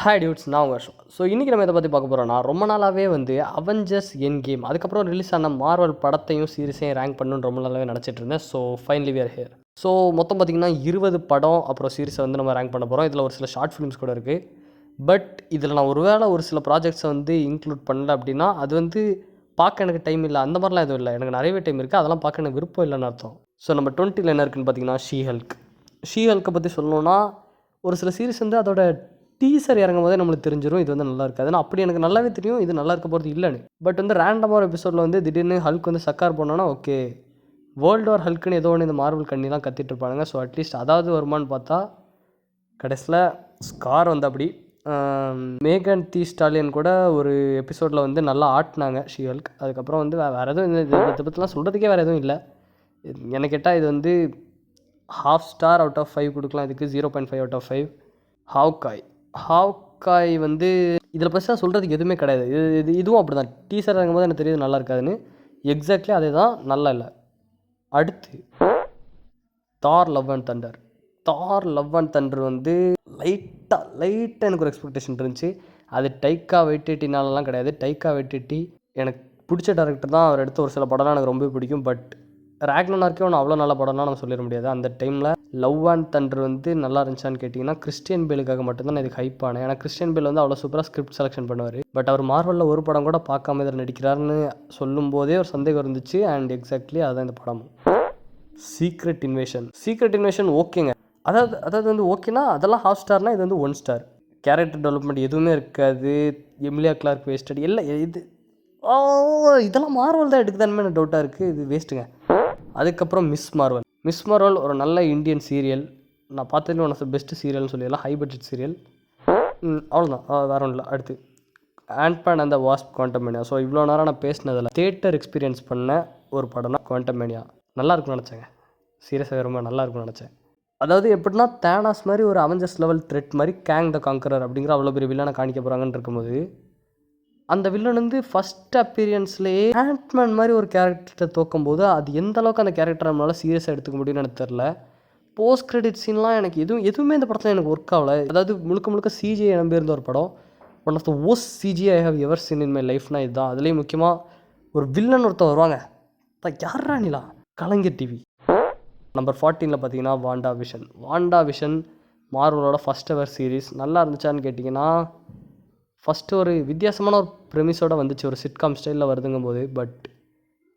Hi dudes, நான் உங்கள் ஹர்ஷம். So இன்றைக்கி நம்ம இதை பற்றி பார்க்க போகிறோம்னா, ரொம்ப நாளாகவே வந்து அவெஞ்சர்ஸ் எண்ட் கேம் அதுக்கப்புறம் ரிலீஸ் ஆன மார்வல் படத்தையும் சீரிஸையும் ரேங்க் பண்ணணும்னு ரொம்ப நாளாகவே நினச்சிட்டு இருந்தேன். So finally we are here. So மொத்தம் பார்த்திங்கன்னா 20 படம் அப்புறம் சீரிஸை வந்து நம்ம ரேங்க் பண்ண போகிறோம். இதில் ஒரு சில ஷார்ட் ஃபிலிம்ஸ் கூட இருக்குது. பட் இதில் நான் ஒரு சில ப்ராஜெக்ட்ஸை வந்து இன்க்ளூட் பண்ணல அப்படின்னா அது வந்து பார்க்க எனக்கு டைம் இல்லை, அந்த மாதிரிலாம் எதுவும் இல்லை. எனக்கு நிறையவே டைம் இருக்குது, அதெல்லாம் பார்க்க எனக்கு விருப்பம் இல்லைன்னு அர்த்தம். ஸோ நம்ம 20ல் என்ன இருக்குதுன்னு பார்த்தீங்கன்னா ஷீஹல்க்கை பற்றி சொல்லணுன்னா, ஒரு சில சீரிஸ் வந்து அதோட டீசர் இறங்கும் போதே நம்மளுக்கு தெரிஞ்சிடும் இது வந்து நல்லா இருக்காது. ஏன்னா அப்படி எனக்கு நல்லாவே தெரியும் இது நல்லா இருக்க போகிறது இல்லைன்னு. பட் வந்து ரேண்டமாக ஒரு எபிசோடில் வந்து திடீர்னு ஹல்க் வந்து சக்கார் போனோன்னா ஓகே, வேர்ல்டு வார் ஹல்க்குன்னு ஏதோ ஒன்று இந்த மார்வல் கண்ணிலாம் கத்திட்டு இருப்பானுங்க. ஸோ அட்லீஸ்ட் அதாவது வருமானு பார்த்தா கடைசியில் ஸ்கார் வந்து அப்படி மேகன் தி ஸ்டாலியன் கூட ஒரு எபிசோடில் வந்து நல்லா ஆட்டினாங்க ஷீஹல்க். அதுக்கப்புறம் வந்து வேறு எதுவும் இதை பற்றிலாம் சொல்கிறதுக்கே வேறு எதுவும் இல்லை. எனக்கு கேட்டால் இது வந்து 1/2 ஸ்டார் அவுட் ஆஃப் 5 கொடுக்கலாம். இதுக்கு 0.5 அவுட் ஆஃப் 5. ஹாவ்காய் வந்து இதில் பெருசாக சொல்கிறதுக்கு எதுவுமே கிடையாது. இதுவும் அப்படி தான். டீசர் இறங்கும்போது எனக்கு தெரியுது நல்லா இருக்காதுன்னு. எக்ஸாக்ட்லி அதே தான், நல்லா இல்லை. அடுத்து தார் லவ் அண்ட் தண்டர் வந்து லைட்டாக எனக்கு ஒரு எக்ஸ்பெக்டேஷன் இருந்துச்சு. அது டைக்கா வைட்டிட்டினாலலாம் கிடையாது. டைக்கா வைட்டிட்டி எனக்கு பிடிச்ச டேரக்டர் தான். அவர் எடுத்த ஒரு சில படம்லாம் எனக்கு ரொம்ப பிடிக்கும். பட் ராக்னரார்க்கே ஒன்று அவ்வளோ நல்ல படம்னா நம்ம சொல்லிட முடியாது. அந்த டைமில் லவ் அண்ட் தண்டர் வந்து நல்லா இருந்துச்சான்னு கேட்டிங்கன்னா, கிறிஸ்டியன் பேலுக்காக மட்டும்தான் நான் இதுக்கு ஹைப் ஆனேன். ஏன்னா கிறிஸ்டியன் பேல் வந்து அவ்வளோ சூப்பராக ஸ்கிரிப்ட் செலெக்ஷன் பண்ணுவார். பட் அவர் மார்வலில் ஒரு படம் கூட பார்க்காம இதில் நடிக்கிறாருன்னு சொல்லும் போதே ஒரு சந்தேகம் இருந்துச்சு. அண்ட் எக்ஸாக்ட்லி அதுதான் இந்த படம். சீக்ரெட் இன்வேஷன் ஓகேங்க. அதாவது வந்து ஓகேனா அதெல்லாம் 1/2 ஸ்டார்னால் இது வந்து 1 ஸ்டார். கேரக்டர் டெவலப்மெண்ட் எதுவுமே இருக்காது. எமிலியா கிளார்க் வேஸ்டட் இல்லை. இதெல்லாம் மார்வல் தான் எடுக்குதான்னு எனக்கு டவுட்டாக இருக்குது. இது வேஸ்ட்டுங்க. அதுக்கப்புறம் மிஸ் மார்வல் ஒரு நல்ல இந்தியன் சீரியல். நான் பார்த்ததுலேயும் ஒன் ஆஃப் த பெஸ்ட் சீரியல்னு சொல்லிடலாம். High budget serial. அவ்வளோதான், வேறு ஒன்றும் இல்லை. அடுத்து Ant Man and the Wasp Quantumania. So இவ்வளோ நேரம் நான் பேசினதில் தியேட்டர் எக்ஸ்பீரியன்ஸ் பண்ண ஒரு படம்னா குவாண்டமேனியா. நல்லா இருக்கும்னு நினச்சேங்க. சீரியஸாக ரொம்ப நல்லா இருக்கும்னு நினச்சேன். அதாவது எப்படின்னா தேனாஸ் மாதிரி ஒரு அவெஞ்சர்ஸ் லெவல் த்ரெட் மாதிரி கேங் த காங்கரர் அப்படிங்கிற அவ்வளோ பெரிய வில்லனை காணிக்க போகிறாங்கன்னு இருக்கும்போது, அந்த வில்லன் வந்து ஃபஸ்ட் அப்பீரியன்ஸ்லேயே ஆண்ட்மேன் மாதிரி ஒரு கேரக்டரை தோக்கும்போது அது எந்த அளவுக்கு அந்த கேரக்டரை நம்மளால் சீரியஸாக எடுத்துக்க முடியும்னு எனக்கு தெரில. போஸ்ட் கிரெடிட் சீன்லாம் எனக்கு எதுவுமே இந்த படத்தில் எனக்கு ஒர்க் ஆகலை. அதாவது முழுக்க சிஜிஐ நம்பியிருந்த ஒரு படம். One of the most CGI I have ever seen in my லைஃப்னா இதுதான். அதுலேயும் முக்கியமாக ஒரு வில்லன் ஒருத்தர் வருவாங்க, யாரா நீலா, கலைஞர் டிவி. நம்பர் 14ல் பார்த்தீங்கன்னா வாண்டா விஷன் மார்வலோட ஃபஸ்ட் எவர் சீரீஸ். நல்லா இருந்துச்சான்னு கேட்டிங்கன்னா, ஃபஸ்ட்டு ஒரு வித்தியாசமான ஒரு ப்ரெமிஸோடு வந்துச்சு, ஒரு சிட்காம் ஸ்டைலில் வருதுங்கும் போது. But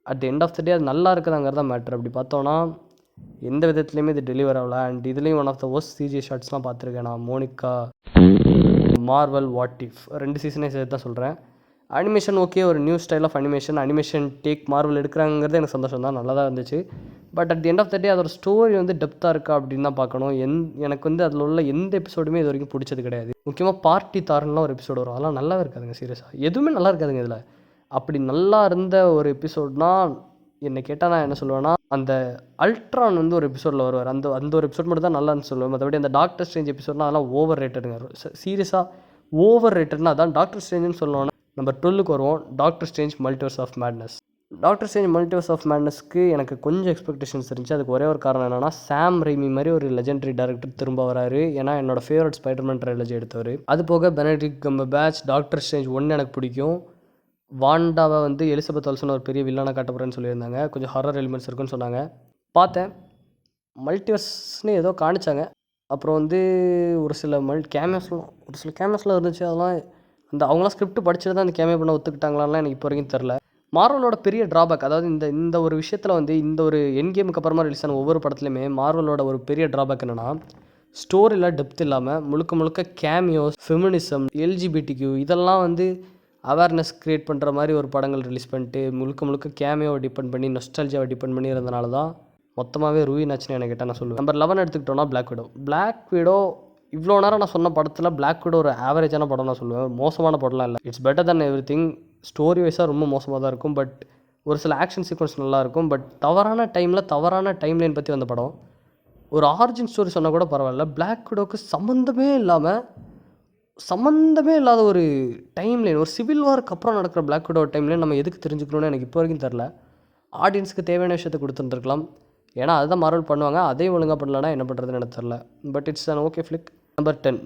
at the end of the day அது நல்லா இருக்குதாங்கிறது தான் மேட்ரு. அப்படி பார்த்தோன்னா எந்த விதத்துலையுமே இது டெலிவர் ஆகலை. அண்ட் இதுலேயும் one of the most CG ஷார்ட்ஸ்லாம் பார்த்துருக்கேன் நான். மோனிகா, மார்வல், வாட் இஃப் 2 சீசனே சேர்த்து தான் சொல்கிறேன். அனிமேஷன் ஓகே, ஒரு new style of animation take Marvel எடுக்கிறாங்கிறது எனக்கு சந்தோஷம் தான், நல்லா தான் இருந்துச்சு. But at the end of the day அதோட ஸ்டோரி வந்து டெப்த்தாக இருக்கா அப்படின்னு தான் பார்க்கணும். எனக்கு வந்து அதில் உள்ள எந்த எபிசோடுமே இது வரைக்கும் பிடிச்சது கிடையாது. முக்கியமாக பார்ட்டி தாரன்லாம் ஒரு எபிசோடு வரும், அதெல்லாம் நல்லா இருக்காதுங்க. சீரியஸாக எதுவுமே நல்லா இருக்காதுங்க இதில். அப்படி நல்லா இருந்த ஒரு எபிசோட்னால் என்னை கேட்டால் நான் என்ன சொல்லுவேன்னா, அந்த அல்ட்ரான் வந்து ஒரு எபிசோடில் வருவார். அந்த ஒரு எபிசோட் மட்டும் தான் நல்லான்னு சொல்லுவேன். மற்றபடி அந்த டாக்டர் ஸ்ட்ரேஞ்ச் எபிசோட்னா அதெல்லாம் ஓவர் ரேட்டடுங்க. சீரியஸாக ஓவர் ரேட்டட்னா அதான் டாக்டர் ஸ்ட்ரேஞ்சுன்னு சொல்லணும்னா. நம்பர் 12க்கு வருவோம், டாக்டர் ஸ்ட்ரேஞ்ச் மல்டிவர்ஸ் ஆஃப் மேட்னஸ்க்கு எனக்கு கொஞ்சம் எக்ஸ்பெக்டேஷன்ஸ் இருந்துச்சு. அதுக்கு ஒரே ஒரு காரணம் என்னென்னா, சாம் ரெய்மி மாதிரி ஒரு லெஜெண்டரி டேரக்டர் திரும்ப வராரு. ஏன்னா என்னோட ஃபேவரட் ஸ்பைடர்மேன் ட்ரைலஜி எடுத்தவர். அது போக பெனடிக்ட் கம்பர்பேட்ச். டாக்டர் ஸ்ட்ரேஞ்ச் 1 எனக்கு பிடிக்கும். வாண்டாவை வந்து எலிசபெத் ஒல்சன் ஒரு பெரிய வில்லனாக காட்டப்படுறேன்னு சொல்லியிருந்தாங்க. கொஞ்சம் ஹாரர் எலிமெண்ட்ஸ் இருக்குன்னு சொன்னாங்க. பார்த்தேன், மல்டிவர்ஸ்னு ஏதோ காணிச்சாங்க. அப்புறம் வந்து ஒரு சில கேமியோஸ்லாம் இருந்துச்சு. அதெல்லாம் அவங்களாம் ஸ்கிரிப்ட் படிச்சுட்டு தான் அந்த கேமியோ பண்ண ஒத்துக்கிட்டாங்களான்லாம் எனக்கு இப்போ வரைக்கும் தெரில. மார்வலோட பெரிய ட்ராபேக், அதாவது இந்த ஒரு விஷயத்தில் வந்து இந்த ஒரு எண்ட் கேமுக்கு அப்புறமா ரிலீஸ் ஆன ஒவ்வொரு படத்துலையுமே மார்வலோட ஒரு பெரிய ட்ராபேக் என்னென்னா, ஸ்டோரியில் டெப்த் இல்லாமல் முழுக்க ஃபெமினிசம், எல்ஜிபிடிக்யூ இதெல்லாம் வந்து அவேர்னஸ் க்ரியேட் பண்ணுற மாதிரி ஒரு படங்கள் ரிலீஸ் பண்ணிட்டு முழுக்க கேமியோவை டிபெண்ட் பண்ணி நொஸ்டால்ஜியாவை டிபெண்ட் பண்ணி இருந்தனால தான் மொத்தமாகவே ரூயின் ஆச்சுன்னு எனக்கு கேட்டால் நான் சொல்லுவேன். நம்பர் 11 எடுத்துக்கிட்டோன்னா பிளாக் விடோ. இவ்வளோ நேரம் நான் சொன்ன படத்தில் பிளாக் விடோ ஒரு ஆவரேஜான படம் நான் சொல்லுவேன். மோசமான படம்லாம் இல்லை. It's better then everything. Story வைஸாக ரொம்ப மோசமாக தான் இருக்கும். பட் ஒரு சில ஆக்ஷன் சீக்வன்ஸ் நல்லாயிருக்கும். பட் தவறான டைம்லைன் பற்றி வந்த படம். ஒரு ஆரிஜின் ஸ்டோரி சொன்னால் கூட பரவாயில்ல. பிளாக் விடோவுக்கு சம்மந்தமே இல்லாத ஒரு டைம்லைன், ஒரு சிவில் வாருக்கு அப்புறம் நடக்கிற பிளாக் விடோ டைம்லைன் நம்ம எதுக்கு தெரிஞ்சுக்கணும்னு எனக்கு இப்போ வரைக்கும் தெரில. ஆடியன்ஸுக்கு தேவையான விஷயத்தை கொடுத்துருந்துருக்கலாம். ஏன்னா அதுதான் மார்வல் பண்ணுவாங்க. அதே ஒழுங்காக பண்ணலன்னா என்ன பண்ணுறதுன்னு எனக்கு தெரில. But it's an okay flick.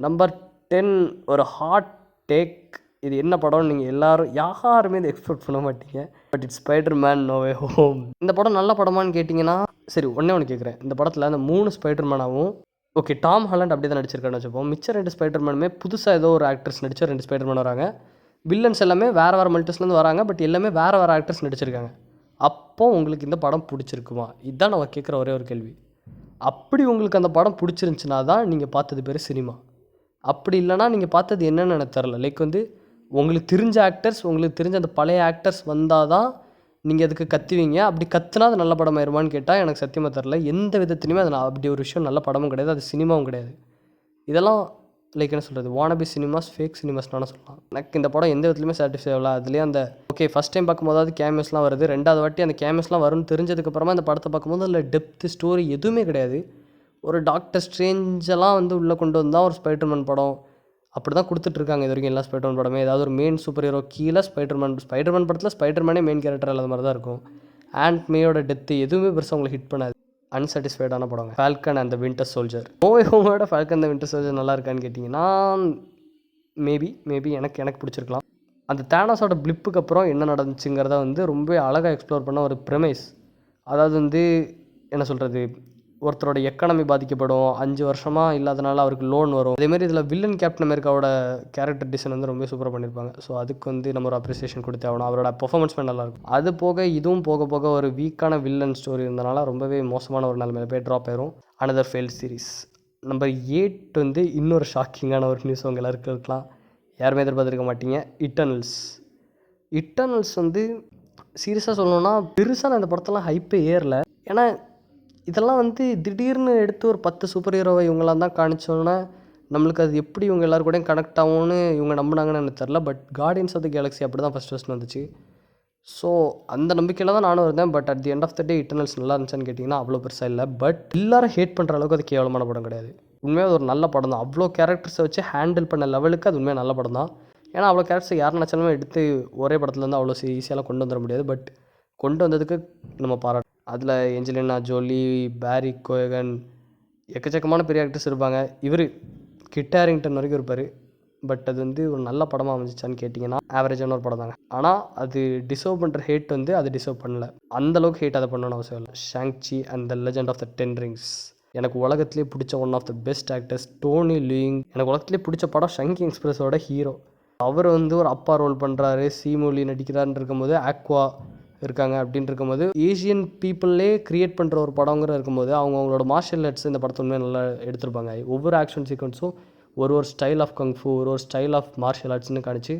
Number 10 ஒரு ஹாட் டேக். இது என்ன படம்னு நீங்கள் யாருமே இதை எக்ஸ்பெக்ட் பண்ண மாட்டீங்க. But it's Spiderman No Way Home. இந்த படம் நல்ல படமான்னு கேட்டிங்கன்னா, சரி ஒன்று கேட்குறேன். இந்த படத்தில் அந்த 3 ஸ்பைடர்மேனாகவும் ஓகே டாம் ஹாலண்ட் அப்படி தான் நடிச்சிருக்கான்னு வச்சுப்போம். மிச்சம் 2 ஸ்பைடர்மேனுமே புதுசாக ஏதோ ஒரு ஆக்டர்ஸ் நடித்த 2 ஸ்பைடர்மேன் வராங்க. வில்லன்ஸ் எல்லாமே வேறு மல்டிவர்ஸ்லேருந்து வராங்க. பட் எல்லாமே வேறு ஆக்டர்ஸ் நடிச்சிருக்காங்க. அப்போ உங்களுக்கு இந்த படம் பிடிச்சிருக்குமா? இதுதான் நம்ம கேட்குற ஒரே ஒரு கேள்வி. அப்படி உங்களுக்கு அந்த படம் பிடிச்சிருந்துச்சுன்னா தான் நீங்கள் பார்த்தது பேர் சினிமா. அப்படி இல்லைனா நீங்கள் பார்த்தது என்னென்னு எனக்கு தெரில. லைக் வந்து உங்களுக்கு தெரிஞ்ச ஆக்டர்ஸ், உங்களுக்கு தெரிஞ்ச அந்த பழைய ஆக்டர்ஸ் வந்தால் தான் நீங்கள் அதுக்கு கத்துவீங்க. அப்படி கத்துனா அது நல்ல படம் ஆயிருமான்னு கேட்டால் எனக்கு சத்தியமாக தெரில. எந்த விதத்துலையுமே அது அப்படி ஒரு விஷயம் நல்ல படமும் கிடையாது, அது சினிமாவும் கிடையாது. இதெல்லாம் லைக் என்ன சொல்கிறது, வானபி சினிமாஸ், ஃபேக் சினிமாஸ்னால சொல்லலாம். எனக்கு இந்த படம் எந்த விதத்துலையுமே சாட்டிஸ்ஃபை ஆகல. அதுலேயே அந்த ஓகே ஃபஸ்ட் டைம் பார்க்கும்போதாவது கேமியோஸ்லாம் வருது. 2வது வாட்டி அந்த கேமியோஸ்லாம் வரும்னு தெரிஞ்சதுக்கப்புறமா இந்த படத்தை பார்க்கும்போது அதில் டெப்த்து ஸ்டோரி எதுவுமே கிடையாது. ஒரு டாக்டர் ஸ்ட்ரேஞ்செல்லாம் வந்து உள்ளே கொண்டு வந்தால் ஒரு ஸ்பைடர்மேன் படம் அப்படி தான் கொடுத்துட்ருக்காங்க இது வரைக்கும் எல்லா ஸ்பைடர்மேன் படமே. ஏதாவது ஒரு மெயின் சூப்பர் ஹீரோ கீழே ஸ்பைடர்மேன் படத்தில் ஸ்பைடர்மேனே மெயின் கேரக்டர் இல்லாத மாதிரி தான் இருக்கும். ஆண்ட் மேயோட டெத்து எதுவுமே பெருசாக உங்களுக்கு ஹிட் பண்ணாது. அன்சாட்டிஸ்ஃபைடான படம் Falcon and the Winter Soldier. ஹோமோட ஃபால்கன் த வின்டர் சோல்ஜர் நல்லா இருக்கான்னு கேட்டிங்கன்னா மேபி எனக்கு பிடிச்சிருக்கலாம். அந்த தேனோஸோட பிளிப்புக்கு அப்புறம் என்ன நடந்துச்சுங்கிறத வந்து ரொம்ப அழகாக எக்ஸ்ப்ளோர் பண்ண ஒரு ப்ரெமைஸ். அதாவது வந்து என்ன சொல்கிறது, ஒருத்தரோட எக்கானமி பாதிக்கப்படும், 5 வருஷமாக இல்லாதனால அவருக்கு லோன் வரும். அதேமாதிரி இதில் வில்லன் கேப்டன் அமெரிக்காவோட கேரக்டர் டிசைன் வந்து ரொம்ப சூப்பராக பண்ணியிருப்பாங்க. ஸோ அதுக்கு வந்து நம்ம ஒரு அப்ரிசியேஷன் கொடுத்தே ஆகணும். அவரோட பெர்ஃபார்மன்ஸ்மே நல்லாயிருக்கும். அது போக இதுவும் போக ஒரு வீக்கான வில்லன் ஸ்டோரி இருந்தனால ரொம்பவே மோசமான ஒரு நிலைமையில போய் ட்ராப் ஆயிரும். Another failed series. நம்பர் 8 வந்து இன்னொரு ஷாக்கிங்கான ஒரு நியூஸ் உங்கள் எல்லாருக்கும் இருக்கலாம், யாருமே எதிர்பார்த்துருக்க மாட்டீங்க. இட்டர்னல்ஸ் வந்து சீரியஸாக சொல்லணும்னா பெருசாக நான் இந்த படத்தெல்லாம் ஹைப்பே ஏறல. ஏன்னா இதெல்லாம் வந்து திடீர்னு எடுத்து ஒரு 10 சூப்பர் ஹீரோவை இவங்களாம் தான் காணிச்சோன்னா நம்மளுக்கு அது எப்படி இவங்க எல்லோரும் கூடயும் கனெக்ட் ஆகும்னு இவங்க நம்பினாங்கன்னு எனக்கு தெரில. But Guardians of the Galaxy அப்படி தான் ஃபஸ்ட் வந்துச்சு. ஸோ அந்த நம்பிக்கையில் தான் நானும் இருந்தேன். But at the end of the day Eternals நல்லா இருந்துச்சான்னு கேட்டிங்கன்னா அவ்வளோ பெருசாக இல்லை. பட் எல்லாரும் ஹேட் பண்ணுற அளவுக்கு அது கேவலமான படம் கிடையாது. உண்மையாக ஒரு நல்ல படம் தான். அவ்வளோ கேரக்டர்ஸை வச்சு ஹேண்டில் பண்ண லெவலுக்கு அது உண்மையாக நல்ல படம் தான். ஏன்னா அவ்வளோ கேரக்டர்ஸ் யார் நினச்சாலுமே எடுத்து ஒரே படத்துலேருந்து அவ்வளோ ஈஸியாலாம் கொண்டு வந்துட முடியாது. பட் கொண்டு வந்ததுக்கு நம்ம பாராட்டு. அதில் ஏஞ்சலினா ஜோலி, பேரி கோயகன், எக்கச்சக்கமான பெரிய ஆக்டர்ஸ் இருப்பாங்க. இவர் கிட் ஹாரிங்டன் வரைக்கும் இருப்பார். பட் அது வந்து ஒரு நல்ல படமாக அமைஞ்சிச்சான்னு கேட்டிங்கன்னா ஆவரேஜான ஒரு படம் தாங்க. ஆனால் அது டிசர்வ் பண்ணுற ஹேட் வந்து அது டிசர்வ் பண்ணல. அந்தளவுக்கு ஹேட் அதை பண்ணணும்னு அவசியம் இல்லை. Shang Chi and the Legend of the 10 Rings எனக்கு உலகத்திலே பிடிச்ச one of the best actors Tony Leung. எனக்கு உலகத்திலே பிடிச்ச படம் ஷங்கி எக்ஸ்பிரஸோட ஹீரோ. அவர் வந்து ஒரு அப்பா ரோல் பண்ணுறாரு, சீமொழி நடிக்கிறாருன்னு இருக்கும்போது, ஆக்வா இருக்காங்க அப்படின்னு இருக்கும்போது, ஏஷியன் பீப்புளே க்ரியேட் பண்ணுற ஒரு படங்கிற இருக்கும்போது அவங்களோட மார்ஷியல் ஆர்ட்ஸ் இந்த படத்தை உண்மையாக நல்லா எடுத்திருப்பாங்க. ஒவ்வொரு ஆக்ஷன் சீக்வன்ஸும் ஒரு ஸ்டைல் ஆஃப் கங்ஃபூ, ஒரு ஸ்டைல் ஆஃப் மார்ஷியல் ஆர்ட்ஸ்னு காணிச்சு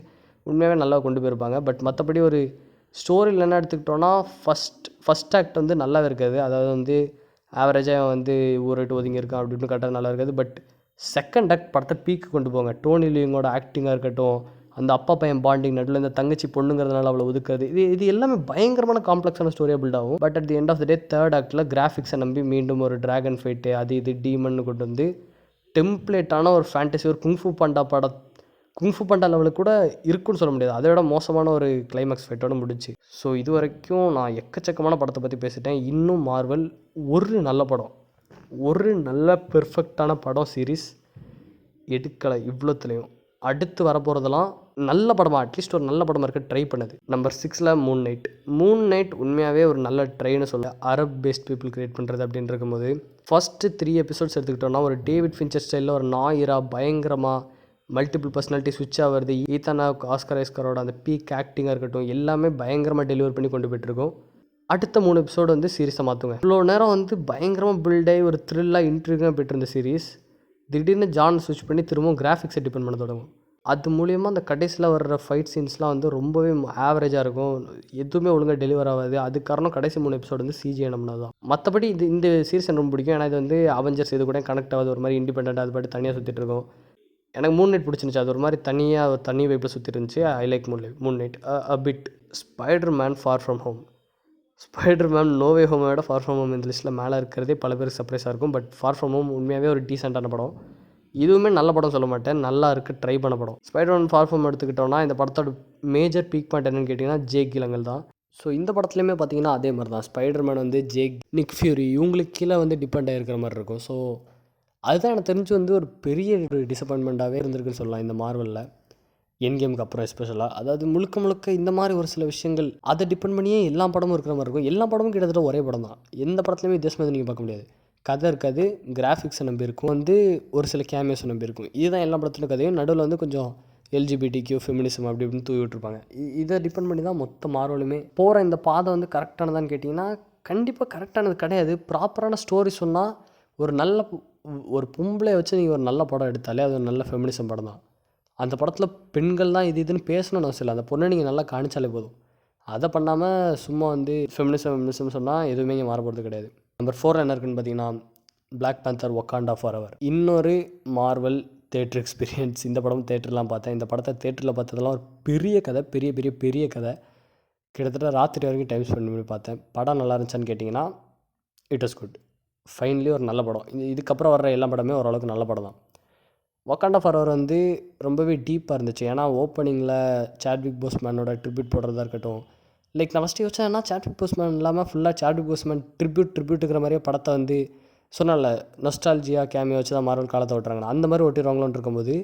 உண்மையாகவே நல்லா கொண்டு போயிருப்பாங்க. பட் மற்றபடி ஒரு ஸ்டோரியில் என்ன எடுத்துக்கிட்டோன்னா ஃபஸ்ட் ஆக்ட் வந்து நல்லாவே இருக்காது. அதாவது வந்து ஆவரேஜாக வந்து ஊரிட்டு ஒதுங்கி இருக்கான் அப்படின்னு கரெக்டாக நல்லா இருக்காது. பட் செகண்ட் ஆக்ட் படத்தை பீக்கு கொண்டு போங்க. டோனி லீயிங்கோட ஆக்டிங்காக இருக்கட்டும், அந்த அப்பா பையன் பாண்டிங், நடுவில் இந்த தங்கச்சி பொண்ணுங்கிறதுனால அவ்வளோ ஒதுக்குறது, இது எல்லாமே பயங்கரமான காம்ப்ளெக்ஸான ஸ்டோரியாக பில்ட் ஆகும். But at the end of the day third ஆக்டில் கிராஃபிக்ஸை நம்பி மீண்டும் ஒரு ட்ராகன் ஃபைட்டு, அது இது டீமன்னு கொண்டு வந்து டெம்ப்ளேட்டான ஒரு ஃபேண்டசி, ஒரு குங்ஃபு பாண்டா லெவலுக்கு கூட இருக்குன்னு சொல்ல முடியாது. அதை விட மோசமான ஒரு கிளைமேக்ஸ் ஃபைட்டோட முடிச்சு. ஸோ இது வரைக்கும் நான் எக்கச்சக்கமான படத்தை பற்றி பேசிட்டேன். இன்னும் மார்வல் ஒரு நல்ல படம், ஒரு நல்ல பெர்ஃபெக்டான படம் சீரீஸ் எடுக்கலை இவ்வளோத்துலேயும். அடுத்து வரப்போகிறதெல்லாம் நல்ல படமாக, அட்லீஸ்ட் ஒரு நல்ல படமாக இருக்க ட்ரை பண்ணுது. நம்பர் 6 மூன் நைட் உண்மையாகவே ஒரு நல்ல ட்ரைன்னு சொல்ல. அரப் பேஸ்ட் பீப்புள் கிரியேட் பண்ணுறது அப்படின்னு இருக்கும்போது ஃபஸ்ட்டு 3 எபிசோட்ஸ் எடுத்துக்கிட்டோன்னா ஒரு டேவிட் ஃபின்ச்சர் ஸ்டைலில் ஒரு நாயிரா பயங்கரமாக மல்டிபிள் பர்சனாலிட்டி ஸ்விட்ச் ஆகிறது. ஈத்தானா ஆஸ்கர் ஐஸ்கரோட அந்த பீக் ஆக்டிங்காக இருக்கட்டும் எல்லாமே பயங்கரமாக டெலிவர் பண்ணி கொண்டு போய்ட்டுருக்கோம். அடுத்த 3 எபிசோடு வந்து சீரிஸை மாற்றுங்க. இவ்வளோ நேரம் வந்து பயங்கரமாக பில்டாகி ஒரு த்ரில்லாக இன்ட்ரிகாக போய்ட்டு சீரிஸ் திடீர்னு ஜான் ஸ்விட்ச் பண்ணி திரும்பவும் கிராஃபிக்ஸை டிபெண்ட் பண்ண தொடங்கும். அது மூலியமாக அந்த கடைசியில் வர்ற ஃபைட் சீன்ஸ்லாம் வந்து ரொம்பவே ஆவரேஜாக இருக்கும், எதுவுமே ஒழுங்காக டெலிவர் ஆகாது. அது காரணம் கடைசி 3 எபிசோடு வந்து சிஜிஐ நம்பினா தான். மற்றபடி இந்த சீரிஸ் எனக்கு ரொம்ப பிடிக்கும். ஏன்னா இது வந்து அவெஞ்சர்ஸ் இது கூட கனெக்ட் ஆகுது, ஒரு மாதிரி இண்டிபெண்டன்ட், அது பாட்டு தனியாக சுற்றிட்டு இருக்கும். எனக்கு மூன் நைட் பிடிச்சிருந்துச்சு. அது ஒரு மாதிரி தனி வைப்பில் சுற்றி இருந்துச்சு. I like Moon Knight a bit. Spider Man Far From Home, Spider Man No Way ஹோமோட ஃபார் ஃப்ரம் ஹோம் இந்த லிஸ்ட்டில் மேலே இருக்கிறதே பல பேருக்கு சர்ப்ரைஸாக இருக்கும். பட் ஃபார் ஃப்ரம் ஹோம் உண்மையாகவே ஒரு டீசெண்டான படம். இதுவுமே நல்ல படம் சொல்ல மாட்டேன், நல்லா இருக்குது, ட்ரை பண்ண படம். ஸ்பைடர்மேன் ஃபார் ஃப்ரம் எடுத்துக்கிட்டோன்னா இந்த படத்தோட மேஜர் பீக் பாயிண்ட் என்னென்னு கேட்டிங்கன்னா ஜேக் கிலங்கல் தான். ஸோ இந்த படத்துலையுமே பார்த்தீங்கன்னா அதே மாதிரி தான். ஸ்பைடர்மேன் வந்து ஜேக், நிக் ஃபியூரி இவங்களுக்கு கீழே வந்து டிபெண்ட் ஆகிருக்கிற மாதிரி இருக்கும். ஸோ அதுதான் எனக்கு தெரிஞ்சு வந்து ஒரு பெரிய ஒரு டிசப்பாயின்மெண்ட்டாகவே இருந்திருக்குன்னு சொல்லலாம் இந்த மார்வலில். என் கேமுக்கு அப்புறம் எஸ்பெஷலாக. அதாவது முழுக்க முழுக்க இந்த மாதிரி ஒரு சில விஷயங்கள் அதை டிபெண்ட் பண்ணியே எல்லா படமும் இருக்கிற மாதிரி இருக்கும். எல்லா படமும் கிட்டத்தட்ட ஒரே படம் தான். எந்த படத்துலையுமே வித்தியாசமாக நீங்கள் பார்க்க முடியாது. கதை இருக்காது, கிராஃபிக்ஸை நம்பி இருக்கும், வந்து ஒரு சில கேமியோஸை நம்பி இருக்கும். இதுதான் எல்லா படத்துலையும் கதையும். நடுவில் வந்து கொஞ்சம் எல்ஜிபிடிக்யூ ஃபெமினிசம் அப்படி இப்படின்னு தூவி விட்டுருப்பாங்க. இதை டிபெண்ட் பண்ணி தான் மொத்த மார்வலுமே போகிற. இந்த பாதை வந்து கரெக்டானதான்னு கேட்டிங்கன்னா கண்டிப்பாக கரெக்டானது கிடையாது. ப்ராப்பரான ஸ்டோரி சொன்னால் ஒரு நல்ல ஒரு பொம்பளை வச்சு நீங்கள் ஒரு நல்ல படம் எடுத்தாலே அது ஒரு நல்ல ஃபெமினிசம் படம் தான். அந்த படத்தில் பெண்கள் தான் இது இதுன்னு பேசணும்னு அவசியம் இல்லை. அந்த பொண்ணை நீங்கள் நல்லா காணிச்சாலே போதும். அதை பண்ணாமல் சும்மா வந்து ஃபெமினிசம் சொன்னால் எதுவுமே இங்கே மாறப்போகிறது கிடையாது. நம்பர் 4 என்ன இருக்குன்னு பார்த்தீங்கன்னா பிளாக் பேந்தர் வக்காண்டா ஃபாரெவர். இன்னொரு மார்வல் தேட்டர் எக்ஸ்பீரியன்ஸ். இந்த படம் தேட்டர்லாம் பார்த்தேன். இந்த படத்தை தேட்டரில் பார்த்ததெல்லாம் ஒரு பெரிய கதை, பெரிய பெரிய பெரிய கதை. கிட்டத்தட்ட ராத்திரி வரைக்கும் டைம் ஸ்பெண்ட் பண்ணி பார்த்தேன். படம் நல்லா இருந்துச்சான்னு கேட்டிங்கன்னா இட் வாஸ் குட். ஃபைனலி ஒரு நல்ல படம். இதுக்கப்புறம் வர்ற எல்லா படமே ஓரளவுக்கு நல்ல படம் தான். வக்காண்டா ஃபாரெவர் வந்து ரொம்பவே டீப்பாக இருந்துச்சு. ஏன்னா ஓப்பனிங்கில் சாட்விக் போஸ்மேனோட ட்ரிபியூட் போடுறதா இருக்கட்டும். லைக் நான் ஃபஸ்ட்டு யோசிச்சேன்னா சாட்விக் போஸ்மேன் இல்லாமல் ஃபுல்லாக சாட்விக் போஸ்மேன் ட்ரிபியூட்டுங்கிற மாதிரியே படத்தை வந்து சொன்னால நொஸ்டால்ஜியா கேமியோ வச்சு தான் மார்வல் காலத்தை ஓட்டுறாங்க. அந்த மாதிரி ஓட்டிடுவாங்களோன்னு இருக்கும்போது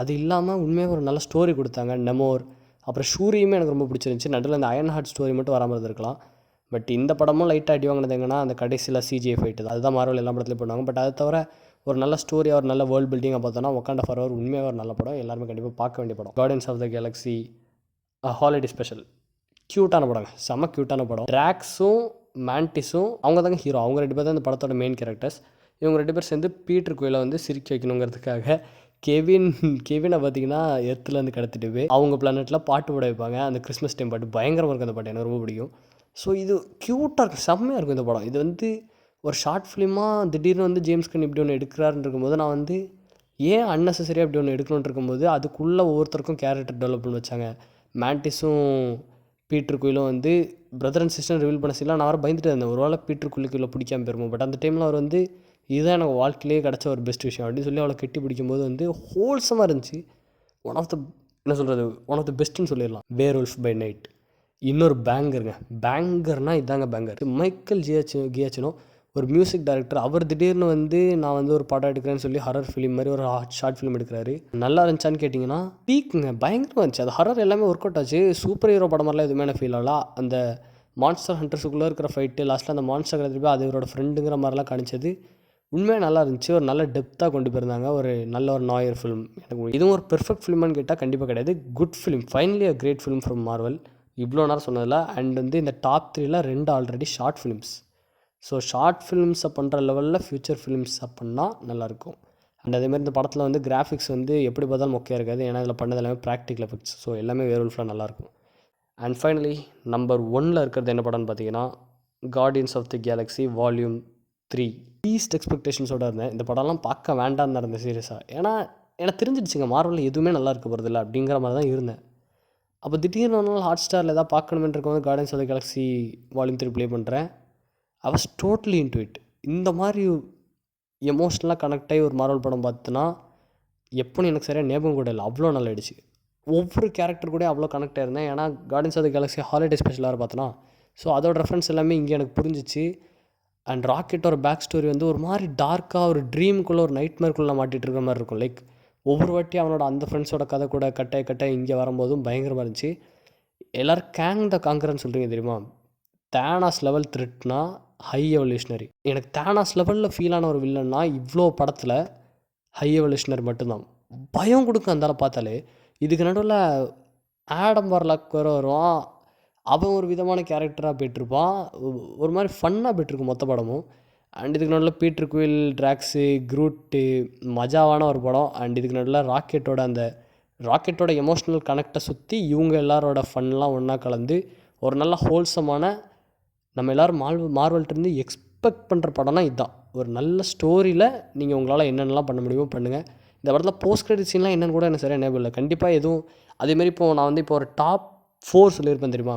அது இல்லாமல் உண்மையாக ஒரு நல்ல ஸ்டோரி கொடுத்தாங்க. நெமோர் அப்புறம் ஷூரியுமே எனக்கு ரொம்ப பிடிச்சிருந்துச்சி. நடுவில் அந்த அயன் ஹார்ட் ஸ்டோரி மட்டும் வராமல் இருந்திருக்கலாம். பட் இந்த படமும் லைட்டாக அடி வாங்கினது எங்கன்னா அந்த கடைசியில் சிஜிஐ ஃபைட்டு தான். அதுதான் மார்வல் எல்லா படத்துலையும் பண்ணுவாங்க. பட் அதை தவிர ஒரு நல்ல ஸ்டோரியாக ஒரு நல்ல வேர்ல்டு பில்டிங்காக பார்த்தோன்னா வக்காண்டா ஃபாரெவர் உண்மையாக ஒரு நல்ல படம். எல்லாருமே கண்டிப்பாக பார்க்க வேண்டிய படம். Guardians of the Galaxy Holiday Special க்யூட்டான படங்க, செம்ம க்யூட்டான படம். ட்ராக்ஸும் மேண்டிஸும் அவங்க தாங்க ஹீரோ. அவங்க 2 பேர் தான் இந்த படத்தோட மெயின் கேரக்டர்ஸ். இவங்க 2 பேர் சேர்ந்து பீட்டர் குயிலை வந்து சிரிக்க வைக்கணுங்கிறதுக்காக கெவினை பார்த்தீங்கன்னா எர்த்துலேருந்து கடத்திட்டு போய் அவங்க பிளானெட்டில் பாட்டு பாட வைப்பாங்க. அந்த கிறிஸ்மஸ் டைம் பாட்டு பயங்கரமாக இருக்கும். அந்த பாட்டு எனக்கு ரொம்ப பிடிக்கும். ஸோ இது க்யூட்டாக இருக்கும், செம்மையாக இருக்கும் இந்த படம். இது வந்து ஒரு ஷார்ட் ஃபிலிமாக திடீர்னு வந்து ஜேம்ஸ் கன் இப்படி ஒன்று எடுக்கிறாருன்னு இருக்கும்போது நான் வந்து ஏன் அன்னெசரியாக இப்படி ஒன்று எடுக்கணும்னு இருக்கும்போது அதுக்குள்ளே ஒவ்வொருத்தருக்கும் கேரக்டர் டெவலப் பண்ணி வச்சாங்க. மேண்டிஸும் பீட்டர் குயிலும் வந்து பிரதர் அண்ட் சிஸ்டர் ரிவீல் பண்ண சீலாம் நான் வர பயந்துட்டு இருந்தேன். ஒரு வேளை பீட்டர் குயிலுக்குள்ளே பிடிக்காம போயிருமோ. பட் அந்த டைமில் அவர் வந்து இதுதான் எனக்கு வாழ்க்கையிலே கிடச்ச ஒரு பெஸ்ட் விஷயம் அப்படின்னு சொல்லி அவளை கட்டி பிடிக்கும்போது வந்து ஹோல்சமாக இருந்துச்சு. ஒன் ஆஃப் த பெஸ்ட்டுன்னு சொல்லிடலாம். வேர்வொல்ஃப் பை நைட் இன்னொரு பேங்கர்னால் இதாங்க பேங்கர். மைக்கேல் கியாச்சினோ ஒரு மியூசிக் டைரக்டர். அவர் திடீர்னு வந்து நான் வந்து ஒரு படம் எடுக்கிறேன்னு சொல்லி ஹரர் ஃபிலிம் மாதிரி ஒரு ஷார்ட் ஃபிலிம் எடுக்கிறாரு. நல்லா இருந்துச்சான்னு கேட்டிங்கன்னா பீக்குங்க, பயங்கரமாக இருந்துச்சு. அது ஹரர் எல்லாமே ஒர்க் அவுட் ஆச்சு. சூப்பர் ஹீரோ படம் மாதிரிலாம் எதுவுமே எனக்கு ஃபீல் ஆகலாம். அந்த மான்ஸ்டர் ஹண்டர்ஸுக்குள்ளே இருக்கிற ஃபைட்டு லாஸ்ட்டில் அந்த மான்ஸ்டர் திருப்பி அது இவரோட ஃப்ரெண்டுங்கிற மாதிரிலாம் காணிச்சது உண்மையாக நல்லா இருந்துச்சு. ஒரு நல்ல டெப்த்தாக கொண்டு போயிருந்தாங்க. ஒரு நல்ல ஒரு நாயர் ஃபிலிம். எனக்கு இதுவும் ஒரு பெர்ஃபெக்ட் ஃபிலிமான்னு கேட்டால் கண்டிப்பாக கிடையாது. Good film, finally a great film from Marvel. இவ்வளோ நேரம் சொன்னதில்ல. அண்ட் வந்து இந்த டாப் 3ல் 2 already short films. So short ஃபிலிம்ஸை பண்ணுற லெவலில் ஃப்யூச்சர் ஃபிலிம்ஸை பண்ணால் நல்லாயிருக்கும். அண்ட் அதேமாதிரி இந்த படத்தில் வந்து கிராஃபிக்ஸ் வந்து எப்படி பார்த்தாலும் மொக்கையாக இருக்காது. ஏன்னா இதில் பண்ணது எல்லாமே ப்ராக்டிக்கல் எஃபெக்ட்ஸ். ஸோ எல்லாமே வேர்வொல்ஃபில் நல்லாயிருக்கும். அண்ட் ஃபைனலி நம்பர் 1ல் இருக்கிறது என்ன படம்னு பார்த்தீங்கன்னா Guardians of the Galaxy volume 3. Least எக்ஸ்பெக்டேஷன்ஸோடு இருந்தேன். இந்த படம்லாம் பார்க்க வேண்டாம்னு தான் இருந்தேன் சீரியஸாக. ஏன்னா எனக்கு தெரிஞ்சிடுச்சுங்க மார்வலில் எதுவுமே நல்லா இருக்க போகிறதில்ல அப்படிங்கிற மாதிரி தான் இருந்தேன். அப்போ திடீர்னு ஒரு நாள் ஹாட் ஸ்டாரில் எதாவது பார்க்கணுமென்று இருக்கும்போது Guardians of the Galaxy volume 3 play பண்ணுறேன். I was totally into it. இந்த மாதிரி எமோஷ்னலாக கனெக்ட் ஆகி ஒரு மார்வல் படம் பார்த்துன்னா எப்போன்னு எனக்கு சரியாக ஞாபகம் கூட இல்லை. அவ்வளோ நல்லா ஆயிடுச்சு. ஒவ்வொரு கேரக்டர் கூட அவ்வளோ கனெக்ட் ஆயிருந்தேன். ஏன்னா Guardians of the Galaxy Holiday ஸ்பெஷலாக பார்த்தோன்னா ஸோ அதோட ரெஃபரன்ஸ் எல்லாமே இங்கே எனக்கு புரிஞ்சிச்சு. அண்ட் ராக்கெட்டோட பேக் ஸ்டோரி வந்து ஒரு மாதிரி டார்க்காக ஒரு ட்ரீமுக்குள்ளே ஒரு நைட்மேர்க்குள்ளே மாட்டிகிட்டு இருக்கிற மாதிரி இருக்கும். லைக் ஒவ்வொரு வாட்டி அவனோட அந்த ஃப்ரெண்ட்ஸோட கதை கூட கட்டாய் இங்கே வரும்போதும் பயங்கரமாக இருந்துச்சு. எல்லோரும் கேங் த காங்கர்னு சொல்கிறீங்க தெரியுமா? தேனாஸ் லெவல் த்ரெட்னா ஹை எவல்யூஷனரி. எனக்கு தேனாஸ் லெவலில் ஃபீலான ஒரு வில்லன்னா இவ்வளோ படத்தில் ஹை எவல்யூஷனரி மட்டும்தான். பயம் கொடுக்கும் அந்தால பார்த்தாலே. இதுக்கு நடுவில் ஆடம் வார்லாக் வேறு வருவான். அவன் ஒரு விதமான கேரக்டராக போய்ட்டுருப்பான். ஒரு மாதிரி ஃபன்னாக போய்ட்டுருக்கும் மொத்த படமும். அண்ட் இதுக்கு நடுவில் பீட்டர் குயில், ட்ராக்ஸு, க்ரூட்டு மஜாவான ஒரு படம். அண்ட் இதுக்கு நடுவில் ராக்கெட்டோட எமோஷ்னல் கனெக்டை சுற்றி இவங்க எல்லாரோட ஃபன்லாம் ஒன்றா கலந்து ஒரு நல்ல ஹோல்சமான நம்ம எல்லோரும் மார்வல்கிட்டருந்து எக்ஸ்பெக்ட் பண்ணுற படம்னா இதுதான். ஒரு நல்ல ஸ்டோரியில் நீங்கள் உங்களால் என்னென்னலாம் பண்ண முடியுமோ பண்ணுங்கள். இந்த படத்தில் போஸ்ட் கிரெடிட் சீன்லாம் என்னென்னு கூட எனக்கு சரியாக ஞாபகம் இல்லை. கண்டிப்பாக எதுவும் அதேமாரி நான் வந்து இப்போ ஒரு டாப் 4 சொல்லியிருப்பேன் தெரியுமா?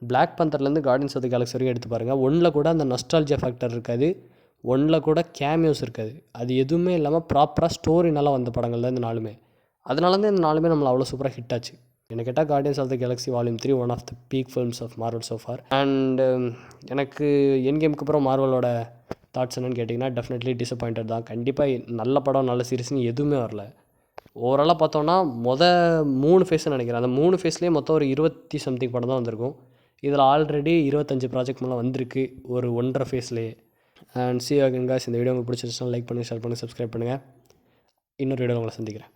பிளாக் பந்தர்லேருந்து கார்டியன்ஸ் ஆஃப் தி கேலக்ஸி வரைக்கும் எடுத்து பாருங்கள். 1ல் கூட அந்த நொஸ்டால்ஜியா ஃபேக்டர் இருக்காது. 1ல் கூட கேமியோஸ் இருக்காது. அது எதுவுமே இல்லாமல் ப்ராப்பராக ஸ்டோரி நல்லா வந்த படங்கள் தான் இந்த 4மே. அதனால தான் இந்த 4மே நம்மளை அவ்வளோ சூப்பராக ஹிட் ஆச்சு. என்ன கேட்டால் Guardians of the Galaxy volume 3 one of the peak films of Marvel so far. And எனக்கு என் கேமுக்கு அப்புறம் மார்வலோட தாட்ஸ் என்னன்னு கேட்டிங்கன்னா டெஃபினெட்லி டிசப்பாயிண்டட் தான். கண்டிப்பாக நல்ல படம் நல்ல சீரிஸ்னு எதுவுமே வரல. ஓவராலாக பார்த்தோன்னா 3 ஃபேஸ்ன்னு நினைக்கிறேன். அந்த 3 ஃபேஸ்லேயே மொத்தம் ஒரு 20 சம்திங் படம் தான் வந்திருக்கும். இதில் ஆல்ரெடி 25 ப்ராஜெக்ட் மேலே வந்திருக்கு ஒரு 1.5 ஃபேஸ்லேயே. And see again guys. இந்த வீடியோ உங்களுக்கு பிடிச்சிருச்சுன்னா லைக் பண்ணுங்கள், ஷேர் பண்ணுங்கள், சப்ஸ்கிரைப் பண்ணுங்கள். இன்னொரு வீடியோவில் உங்களை சந்திக்கிறேன்.